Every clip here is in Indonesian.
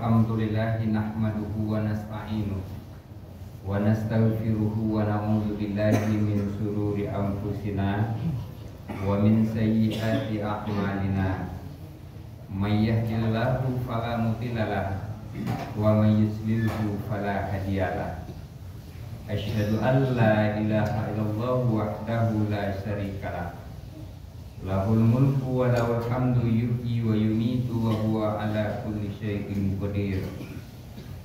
Alhamdulillahi nahmaduhu wa nasta'inuhu wa nastaghfiruhu wa na'udzu billahi min shururi anfusina wa min sayyiati a'malina. May yahdihillahu fala mudilla lahu wa may yudlilhu fala hadiya lahu. Asyhadu an la ilaha illallah wahdahu la syarika lahu. Lahul mulku wa lahul hamdu yuhyi wa yumitu wa huwa ala kulli syai'in qadir.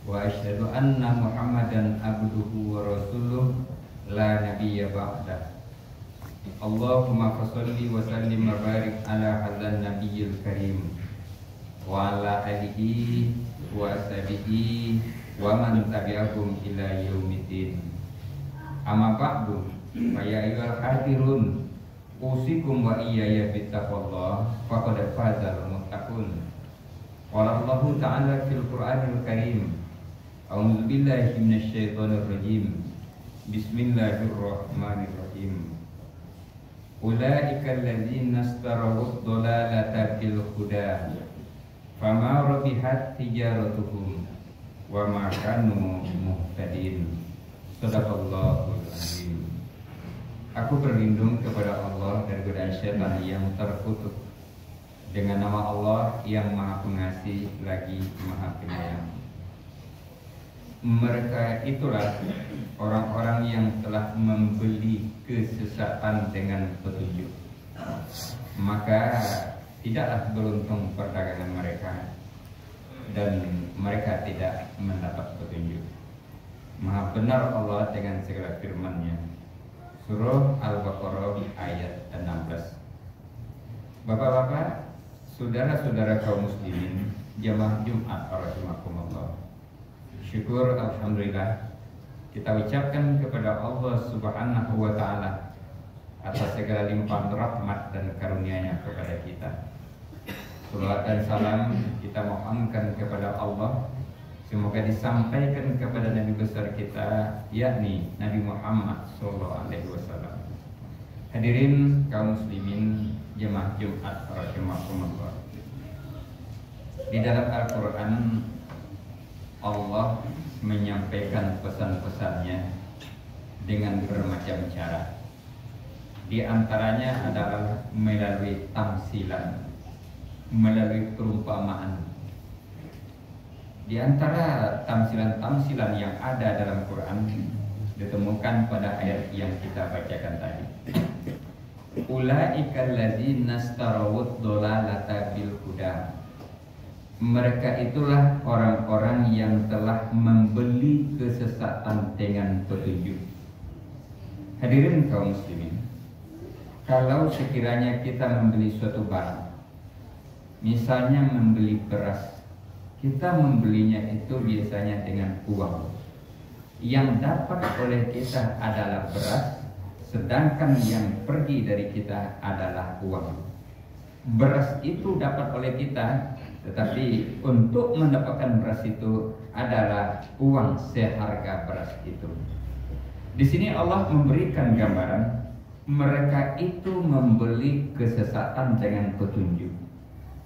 Wa asyhadu anna Muhammadan abduhu wa rasuluh la nabiyya ba'da. Allahumma fasholli wa sallim wa barik ala hadzal nabiyil karim wa ala alihi wa ashabihi wa man tabi'ahum ila yaumiddin. Amma ba'du, fa ya ayyuhal hadirun, usikum wa iyaya bittaqwallah faqad fazal muttaqun. Qala Allah Ta'ala fil Qur'anil Karim, a'udzu billahi minasy syaithanir rajim. Bismillahirrahmanirrahim. Ulaika alladzina ishtaraw ad-dhalalata bil huda fama rabihat tijaratuhum wa ma kanu muhtadin. Shadaqallahul azim. Aku berlindung kepada Allah dari godaan syaitan yang terkutuk, dengan nama Allah yang Maha Pengasih lagi Maha Penyayang. Mereka itulah orang-orang yang telah membeli kesesatan dengan petunjuk, maka tidaklah beruntung perdagangan mereka dan mereka tidak mendapat petunjuk. Maha benar Allah dengan segala firman-Nya. Surah Al-Baqarah ayat 16. Bapak-bapak, saudara-saudara kaum muslimin, jamaah Jumat rahimakumullah. Syukur alhamdulillah kita ucapkan kepada Allah Subhanahu wa taala atas segala limpahan rahmat dan karunia-Nya kepada kita. Salawat dan salam kita mohonkan kepada Allah, semoga disampaikan kepada Nabi besar kita, yakni Nabi Muhammad SAW. Hadirin kaum muslimin, jemaah Jumat rahimakumullah. Di dalam Al-Quran Allah menyampaikan pesan-pesannya dengan bermacam cara. Di antaranya adalah melalui tamsilan, melalui perumpamaan. Di antara tamsilan-tamsilan yang ada dalam Quran ditemukan pada ayat yang kita bacakan tadi. Ulaikal ladzina istarawud dhalalata bil huda. Mereka itulah orang-orang yang telah membeli kesesatan dengan petunjuk. Hadirin kaum muslimin, kalau sekiranya kita membeli suatu barang, misalnya membeli beras, kita membelinya itu biasanya dengan uang. Yang dapat oleh kita adalah beras, sedangkan yang pergi dari kita adalah uang. Beras itu dapat oleh kita, tetapi untuk mendapatkan beras itu adalah uang seharga beras itu. Di sini Allah memberikan gambaran mereka itu membeli kesesatan dengan petunjuk.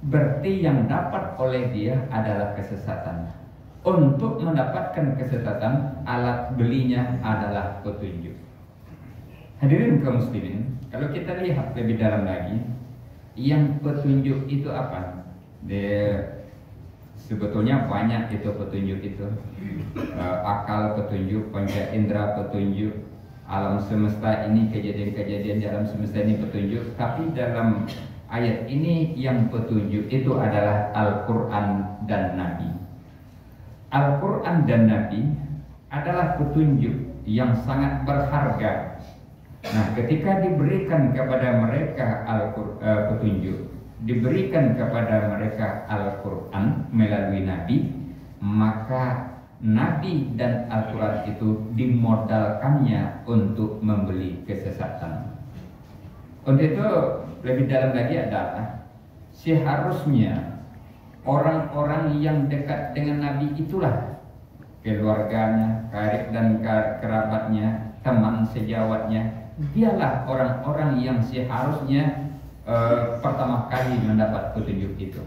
Berarti yang dapat oleh dia adalah kesesatan. Untuk mendapatkan kesesatan, alat belinya adalah petunjuk. Hadirin kaum muslimin, kalau kita lihat lebih dalam lagi, yang petunjuk itu apa? Sebetulnya banyak itu petunjuk itu. Akal petunjuk, panca indera petunjuk, alam semesta ini, kejadian-kejadian di alam semesta ini petunjuk. Tapi dalam ayat ini yang petunjuk itu adalah Al-Quran dan Nabi. Al-Quran dan Nabi adalah petunjuk yang sangat berharga. Nah, ketika diberikan kepada mereka petunjuk, diberikan kepada mereka Al-Quran melalui Nabi, maka Nabi dan Al-Quran itu dimodalkannya untuk membeli kesesatan. Untuk itu lebih dalam lagi adalah seharusnya orang-orang yang dekat dengan Nabi itulah keluarganya, karib dan kerabatnya, teman sejawatnya, dialah orang-orang yang seharusnya pertama kali mendapat petunjuk itu.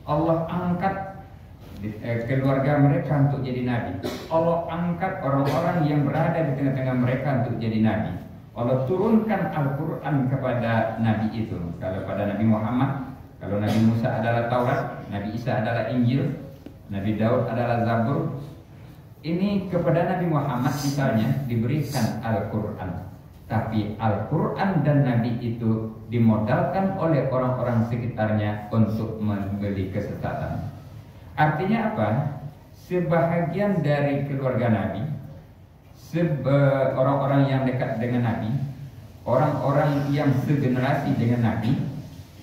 Allah angkat keluarga mereka untuk jadi nabi. Allah angkat orang-orang yang berada di tengah-tengah mereka untuk jadi nabi. Allah turunkan Al-Quran kepada nabi itu. Kalau pada Nabi Muhammad, kalau Nabi Musa adalah Taurat, Nabi Isa adalah Injil, Nabi Daud adalah Zabur. Ini kepada Nabi Muhammad misalnya diberikan Al-Quran. Tapi Al-Quran dan Nabi itu dimodalkan oleh orang-orang sekitarnya untuk membeli kesesatan. Artinya apa? Sebahagian dari keluarga Nabi, orang-orang yang dekat dengan Nabi, orang-orang yang segenerasi dengan Nabi,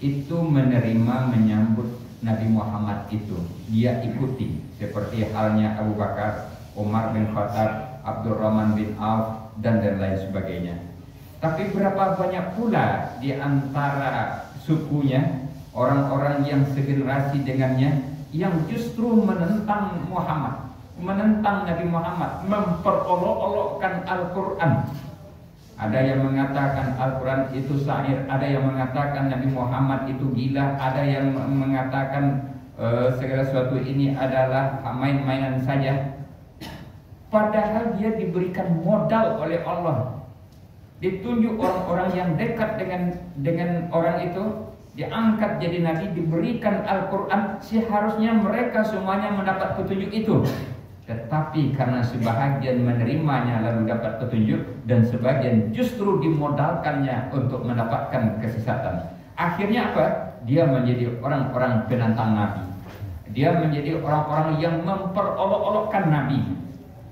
itu menerima menyambut Nabi Muhammad itu. Dia ikuti, seperti halnya Abu Bakar, Umar bin Khattab, Abdurrahman bin Auf, dan lain sebagainya. Tapi berapa banyak pula di antara sukunya, orang-orang yang segenerasi dengannya, yang justru menentang Muhammad, menentang Nabi Muhammad, memperolok-olokkan Al-Quran. Ada yang mengatakan Al-Quran itu syair, ada yang mengatakan Nabi Muhammad itu gila, ada yang mengatakan segala sesuatu ini adalah main-mainan saja. Padahal dia diberikan modal oleh Allah. Ditunjuk orang-orang yang dekat dengan orang itu, diangkat jadi nabi, diberikan Al-Quran. Seharusnya mereka semuanya mendapat petunjuk itu. Tetapi karena sebahagian menerimanya lalu dapat petunjuk, dan sebagian justru dimodalkannya untuk mendapatkan kesesatan. Akhirnya apa? Dia menjadi orang-orang penantang Nabi. Dia menjadi orang-orang yang memperolok-olokkan Nabi.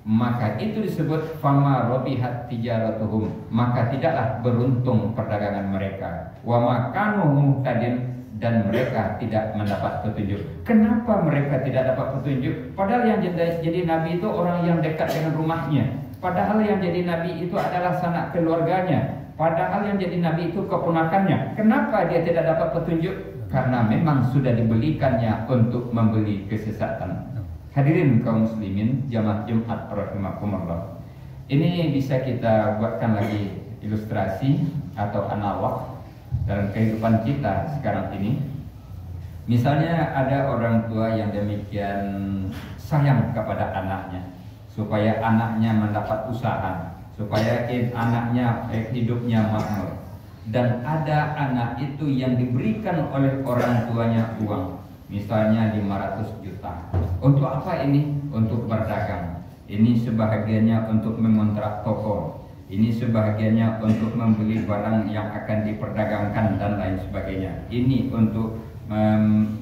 Maka itu disebut fama robihat tijaratuhum, maka tidaklah beruntung perdagangan mereka. Wa makanu muhtadin, dan mereka tidak mendapat petunjuk. Kenapa mereka tidak dapat petunjuk? Padahal yang jadi nabi itu orang yang dekat dengan rumahnya. Padahal yang jadi nabi itu adalah sanak keluarganya. Padahal yang jadi nabi itu keponakannya. Kenapa dia tidak dapat petunjuk? Karena memang sudah dibelikannya untuk membeli kesesatan. Hadirin kaum muslimin jamaah Jumat rahimakumullah. Ini bisa kita buatkan lagi ilustrasi atau analog dalam kehidupan kita sekarang ini. Misalnya ada orang tua yang demikian sayang kepada anaknya, supaya anaknya mendapat usaha, supaya anaknya hidupnya makmur. Dan ada anak itu yang diberikan oleh orang tuanya uang, misalnya 500 juta. Untuk apa ini? Untuk berdagang. Ini sebahagiannya untuk mengontrak toko. Ini sebahagiannya untuk membeli barang yang akan diperdagangkan dan lain sebagainya. Ini untuk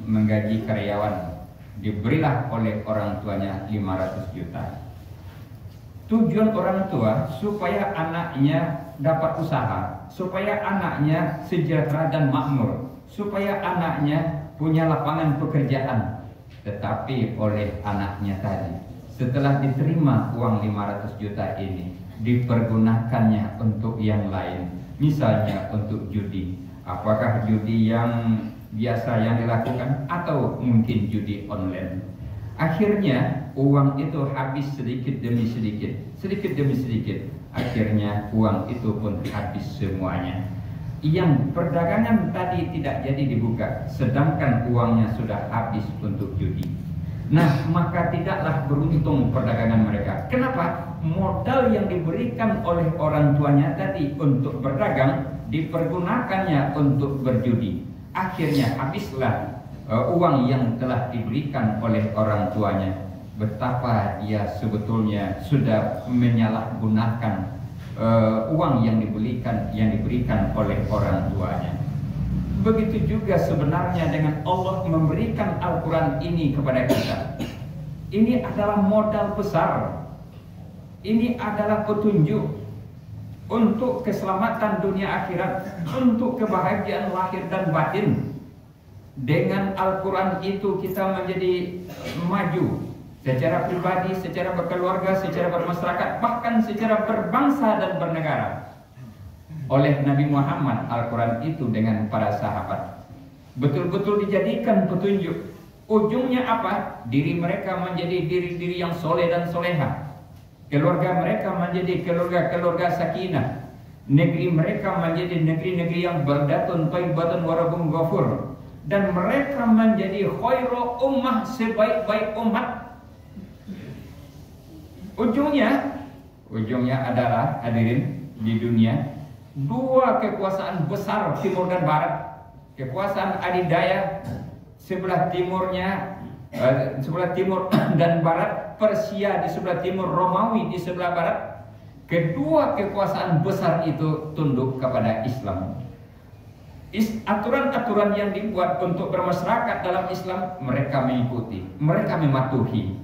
menggaji karyawan. Diberilah oleh orang tuanya 500 juta. Tujuan orang tua supaya anaknya dapat usaha, supaya anaknya sejahtera dan makmur, supaya anaknya punya lapangan pekerjaan. Tetapi oleh anaknya tadi, setelah diterima uang 500 juta ini, dipergunakannya untuk yang lain. Misalnya untuk judi. Apakah judi yang biasa yang dilakukan, atau mungkin judi online. Akhirnya uang itu habis sedikit demi sedikit, sedikit demi sedikit. Akhirnya uang itu pun habis semuanya. Yang perdagangan tadi tidak jadi dibuka, sedangkan uangnya sudah habis untuk judi. Nah, maka tidaklah beruntung perdagangan mereka. Kenapa? Modal yang diberikan oleh orang tuanya tadi untuk berdagang dipergunakannya untuk berjudi. Akhirnya habislah uang yang telah diberikan oleh orang tuanya. Betapa dia sebetulnya sudah menyalahgunakan uang yang diberikan oleh orang tuanya. Begitu juga sebenarnya dengan Allah memberikan Al-Quran ini kepada kita. Ini adalah modal besar. Ini adalah petunjuk untuk keselamatan dunia akhirat, untuk kebahagiaan lahir dan batin. Dengan Al-Quran itu kita menjadi maju secara pribadi, secara berkeluarga, secara bermasyarakat, bahkan secara berbangsa dan bernegara. Oleh Nabi Muhammad, Al-Quran itu dengan para sahabat betul-betul dijadikan petunjuk. Ujungnya apa? Diri mereka menjadi diri-diri yang soleh dan soleha. Keluarga mereka menjadi keluarga-keluarga sakinah. Negeri mereka menjadi negeri-negeri yang baldatun thayyibatun wa rabbun ghafur. dan mereka menjadi khairu ummah, sebaik-baik umat. Ujungnya adalah hadirin di dunia dua kekuasaan besar timur dan barat. Kekuasaan adidaya sebelah timurnya, sebelah timur dan barat, Persia di sebelah timur, Romawi di sebelah barat. Kedua kekuasaan besar itu tunduk kepada Islam. Aturan-aturan yang dibuat untuk bermasyarakat dalam Islam mereka mengikuti, mereka mematuhi.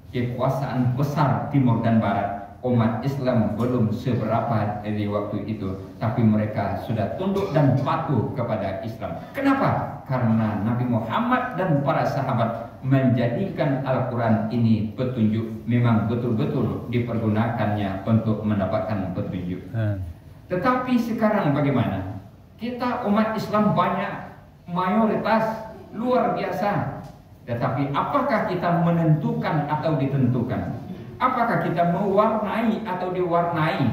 Kekuasaan besar timur dan barat, umat Islam belum seberapa di waktu itu, tapi mereka sudah tunduk dan patuh kepada Islam. Kenapa? Karena Nabi Muhammad dan para sahabat menjadikan Al-Quran ini petunjuk, memang betul-betul dipergunakannya untuk mendapatkan petunjuk. Tetapi sekarang bagaimana? Kita umat Islam banyak, mayoritas luar biasa. Tetapi apakah kita menentukan atau ditentukan? Apakah kita mewarnai atau diwarnai?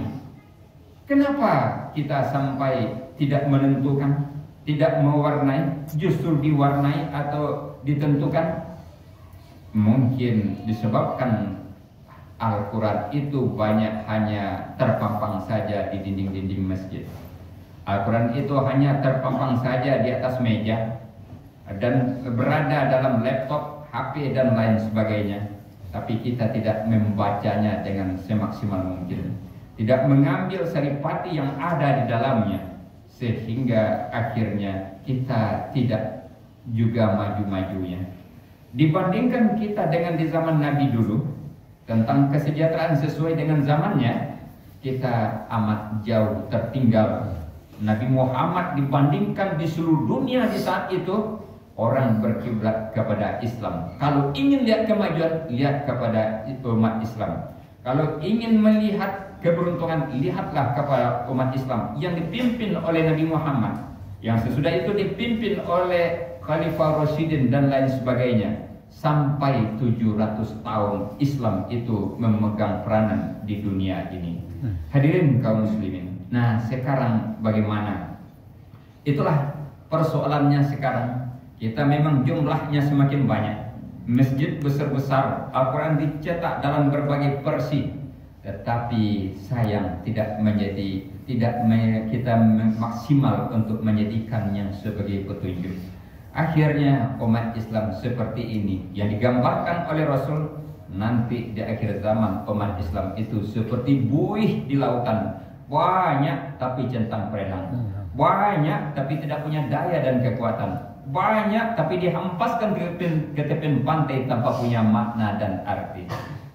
Kenapa kita sampai tidak menentukan, tidak mewarnai, justru diwarnai atau ditentukan? Mungkin disebabkan Al-Quran itu banyak hanya terpampang saja di dinding-dinding masjid. Al-Quran itu hanya terpampang saja di atas meja dan berada dalam laptop, HP dan lain sebagainya. Tapi kita tidak membacanya dengan semaksimal mungkin, tidak mengambil saripati yang ada di dalamnya, sehingga akhirnya kita tidak juga maju-majunya. Dibandingkan kita dengan di zaman Nabi dulu, tentang kesejahteraan sesuai dengan zamannya, kita amat jauh tertinggal. Nabi Muhammad dibandingkan di seluruh dunia di saat itu, orang berkiblat kepada Islam. Kalau ingin lihat kemajuan, lihat kepada umat Islam. Kalau ingin melihat keberuntungan, lihatlah kepada umat Islam yang dipimpin oleh Nabi Muhammad, yang sesudah itu dipimpin oleh Khalifah Rasyidin dan lain sebagainya. Sampai 700 tahun Islam itu memegang peranan di dunia ini. Hadirin kaum muslimin. Nah, sekarang bagaimana? Itulah persoalannya sekarang. Kita memang jumlahnya semakin banyak, masjid besar-besar, Al-Quran dicetak dalam berbagai versi, tetapi sayang tidak kita maksimal untuk menjadikannya sebagai petunjuk. Akhirnya umat Islam seperti ini yang digambarkan oleh Rasul, nanti di akhir zaman umat Islam itu seperti buih di lautan, banyak tapi centang perenang, banyak tapi tidak punya daya dan kekuatan, banyak tapi dihempaskan ke tepian pantai tanpa punya makna dan arti.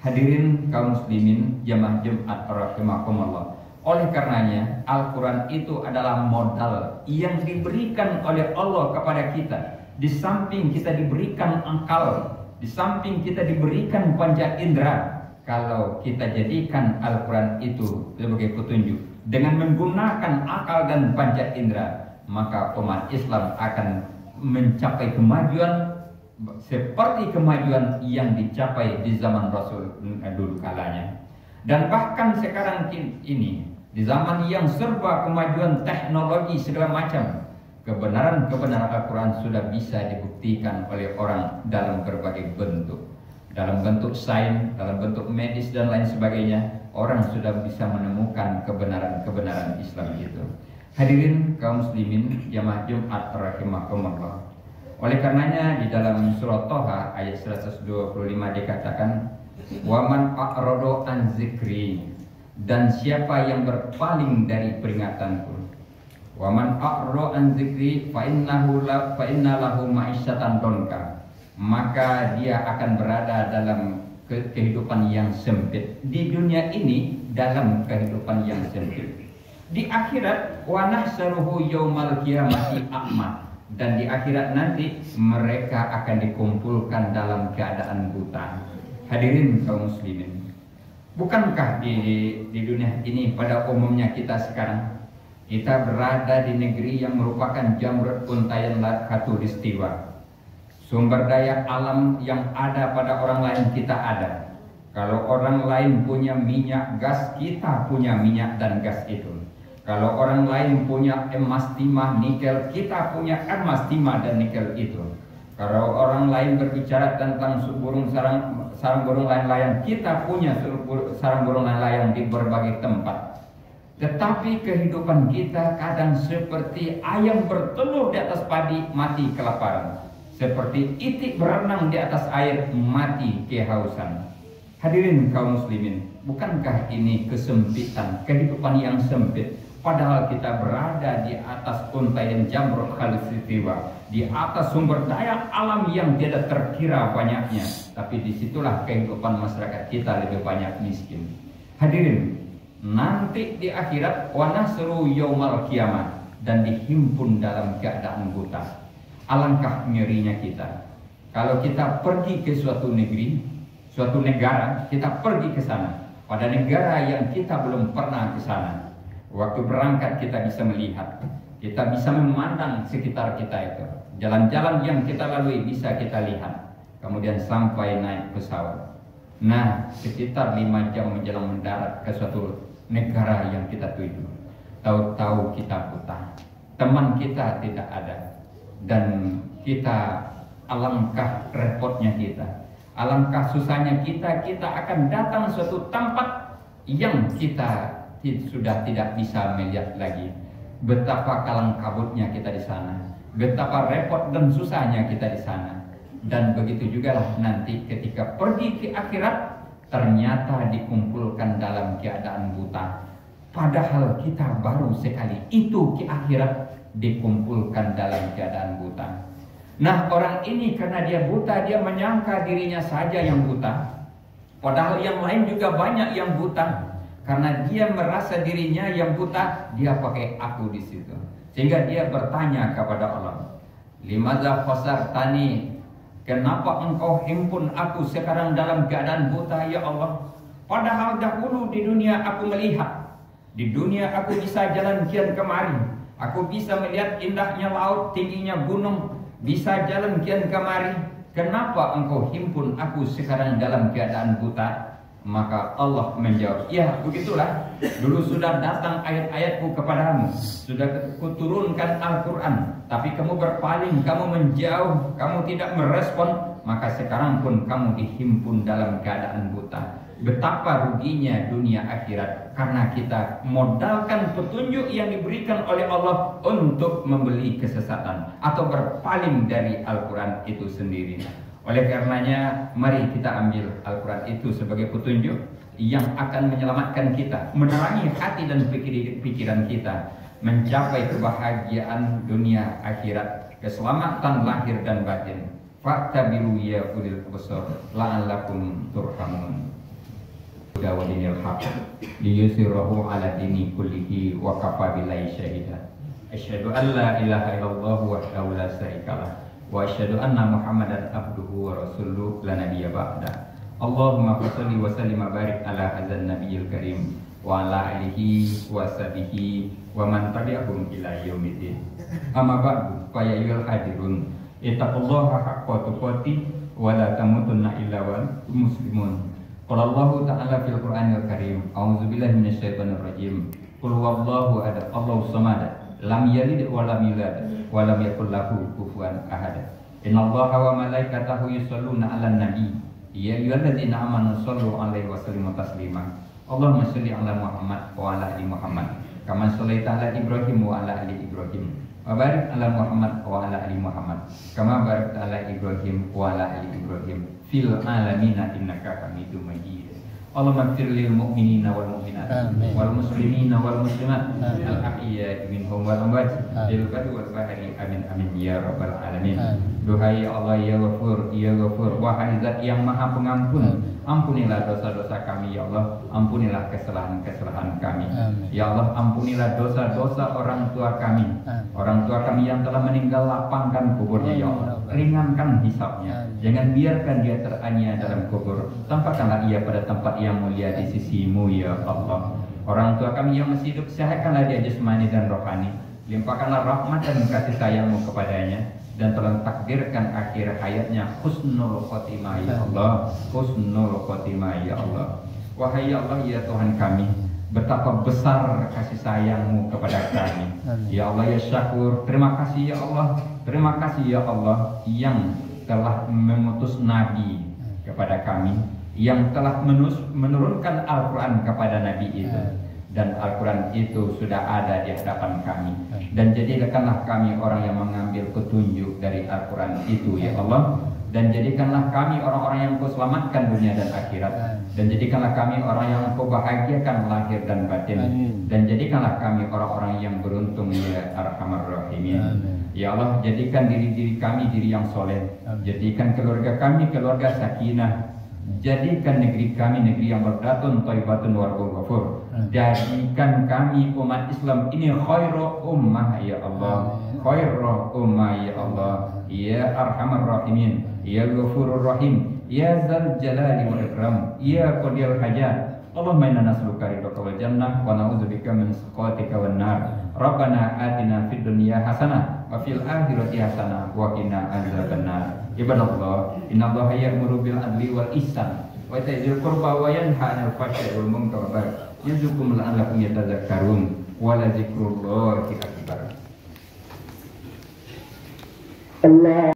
Hadirin kaum muslimin jamaah Jumat rahimakumullah. Oleh karenanya Al-Quran itu adalah modal yang diberikan oleh Allah kepada kita. Di samping kita diberikan akal, di samping kita diberikan panca indera, kalau kita jadikan Al-Quran itu sebagai petunjuk dengan menggunakan akal dan panca indera, maka umat Islam akan mencapai kemajuan seperti kemajuan yang dicapai di zaman Rasul dulu kalanya. Dan bahkan sekarang ini, di zaman yang serba kemajuan teknologi segala macam, kebenaran Al-Quran sudah bisa dibuktikan oleh orang dalam berbagai bentuk, dalam bentuk sains, dalam bentuk medis dan lain sebagainya. Orang sudah bisa menemukan kebenaran Islam itu. Hadirin kaum muslimin jamaah Jumat rahimakumullah. Oleh karenanya di dalam surah Toha ayat 125 dikatakan, waman a'rado an zikri, dan siapa yang berpaling dari peringatanku, waman a'rado an zikri fa inna lahu ma'isyatan donka, maka dia akan berada dalam kehidupan yang sempit di dunia ini, dalam kehidupan yang sempit. Di akhirat wa nahsaruhu yaumal qiyamati a'ma, dan di akhirat nanti mereka akan dikumpulkan dalam keadaan buta. Hadirin kaum muslimin, bukankah di dunia ini pada umumnya kita sekarang, kita berada di negeri yang merupakan jamrut untayan khatulistiwa. Sumber daya alam yang ada pada orang lain kita ada. Kalau orang lain punya minyak gas, kita punya minyak dan gas itu. Kalau orang lain punya emas, timah, nikel, kita punya emas, timah, dan nikel itu. Kalau orang lain berbicara tentang sarang burung layang-layang, kita punya sarang burung layang-layang di berbagai tempat. Tetapi kehidupan kita kadang seperti ayam bertelur di atas padi, mati kelaparan. Seperti itik berenang di atas air, mati kehausan. Hadirin kaum muslimin, bukankah ini kesempitan, kehidupan yang sempit? Padahal kita berada di atas untaian jamrut khalistiwa, di atas sumber daya alam yang tidak terkira banyaknya. Tapi disitulah kehidupan masyarakat kita lebih banyak miskin. Hadirin, nanti di akhirat wa nasru yaumal kiamat, dan dihimpun dalam keadaan buta. Alangkah ngerinya kita kalau kita pergi ke suatu negeri, suatu negara, kita pergi ke sana pada negara yang kita belum pernah ke sana. Waktu berangkat kita bisa melihat, kita bisa memandang sekitar kita itu. Jalan-jalan yang kita lalui bisa kita lihat. Kemudian sampai naik pesawat. Nah, sekitar 5 jam menjelang mendarat ke suatu negara yang kita tuju. Tahu-tahu kita buta, teman kita tidak ada, dan kita alangkah repotnya kita, alangkah susahnya kita akan datang suatu tempat yang kita sudah tidak bisa melihat lagi. Betapa kalang kabutnya kita di sana, betapa repot dan susahnya kita di sana. Dan begitu juga lah nanti ketika pergi ke akhirat, ternyata dikumpulkan dalam keadaan buta. Padahal kita baru sekali itu ke akhirat dikumpulkan dalam keadaan buta. Nah, orang ini karena dia buta, dia menyangka dirinya saja yang buta. Padahal yang lain juga banyak yang buta. Karena dia merasa dirinya yang buta, dia pakai aku di situ. Sehingga dia bertanya kepada Allah, "Limadza fasartani?" Kenapa engkau himpun aku sekarang dalam keadaan buta, ya Allah? Padahal dahulu di dunia aku melihat. Di dunia aku bisa jalan kian kemari. Aku bisa melihat indahnya laut, tingginya gunung, bisa jalan kian kemari. Kenapa engkau himpun aku sekarang dalam keadaan buta? Maka Allah menjawab, ya begitulah. Dulu sudah datang ayat-ayatku kepadamu, sudah kuturunkan Al-Quran, tapi kamu berpaling, kamu menjauh, kamu tidak merespon. Maka sekarang pun kamu dihimpun dalam keadaan buta. Betapa ruginya dunia akhirat, karena kita modalkan petunjuk yang diberikan oleh Allah untuk membeli kesesatan atau berpaling dari Al-Quran itu sendiri. Oleh karenanya, mari kita ambil Al-Quran itu sebagai petunjuk yang akan menyelamatkan kita, menerangi hati dan pikiran kita, mencapai kebahagiaan dunia akhirat, keselamatan lahir dan batin. Fa'tabiru ya ulil absar la'allakum turhamun. Huda wa dinil haq liyusirahu ala dini kullihi wa kafa billahi syahida. Asyhadu an la ilaha illallah wahdahu la syarikalah wa asyhadu anna Muhammadan abduhu wa rasuluhu la nabiyya ba'da. Allahumma shalli wa sallim wa barik ala hadzal nabiyil karim wa ala alihi wa sahbihi wa man tabi'ahum ila yaumiddin. Amma ba'du, fa ya ayyuhal hadirun, ittaqullaha haqqa tuqatih wa la tamutunna illa wa muslimun. Qala Allahu ta'ala fil Qur'anil Karim, a'udzubillahi minasyaitonir rajim. Qul huwallahu ahad, Allahus samad, lam yalid wa lam yulad wa lam yakul lahu kufuwan ahad. Innallaha wa malaikatahu yusholluna 'alan nabi, ya ayyuhalladzina amanu shollu 'alaihi wa sallimu taslima. Allahumma sholli 'ala Muhammad wa 'ala ali Muhammad kama shallaita 'ala Ibrahim wa 'ala ali Ibrahim wa barik 'ala Muhammad wa 'ala ali Muhammad kama barakta 'ala Ibrahim wa 'ala ali Ibrahim fil 'alamina innaka Hamidum Majid. Allahumma ighfir lil mu'minina wal mu'minat wal muslimina wal muslimat al ahya'i minhum wal amwat fil barri wal bahri amin amin ya rabbal alamin. Duhai Allah ya Ghafur, ya Ghafur, wahai Zat yang Maha Pengampun, ampunilah dosa-dosa kami ya Allah, ampunilah kesalahan-kesalahan kami. Ya Allah, ampunilah dosa-dosa orang tua kami. Orang tua kami yang telah meninggal, lapangkan kuburnya ya Allah, ringankan hisabnya. Jangan biarkan dia teraniaya dalam kubur. Tempatkanlah ia pada tempat yang mulia di sisi-Mu ya Allah. Orang tua kami yang masih hidup, sehatkanlah dia jasmani dan rohani. Limpahkanlah rahmat dan kasih sayang-Mu kepadanya, dan telah takdirkan akhir hayatnya husnul khotimah ya Allah, husnul khotimah ya Allah. Wahai ya Allah ya Tuhan kami, betapa besar kasih sayang-Mu kepada kami. Ya Allah ya Syakur, terima kasih ya Allah, terima kasih ya Allah yang telah mengutus Nabi kepada kami, yang telah menurunkan Al-Quran kepada Nabi itu, dan Al-Quran itu sudah ada di hadapan kami, dan jadikanlah kami orang yang mengambil petunjuk dari Al-Quran itu ya Allah, dan jadikanlah kami orang-orang yang Kau selamatkan dunia dan akhirat, dan jadikanlah kami orang yang Kau bahagiakan lahir dan batin, dan jadikanlah kami orang-orang yang beruntung ya Arhamar Rahimin. Ya Allah, jadikan diri kami diri yang soleh, jadikan keluarga kami keluarga sakinah, jadikan negeri kami negeri yang berdatun thayyibatun warghul ghafur, jadikan kami umat Islam ini khairu ummah ya Allah, khairu ummah ya Allah, ya Arhamar Rahimin, ya Ghafurur Rahim, ya Dzal Jalali wal Ikram, ya Qadiyal Hajat. Allahumma inna nas'aluka ridhaka wal jannah wa na'udzubika min sakhatika wan nar. Rabbana atina fid dunya hasanah wa fil akhirati hasanah wa qina adzabannar. Ibadallah, innallaha ya'muru bil adli wal ihsan wa ita'i dzil qurba wa yanha 'anil fahsya'i wal munkari wal baghi ya'izukum la'allakum yatadhakkarun wa la dzikrullahi akbar. Allah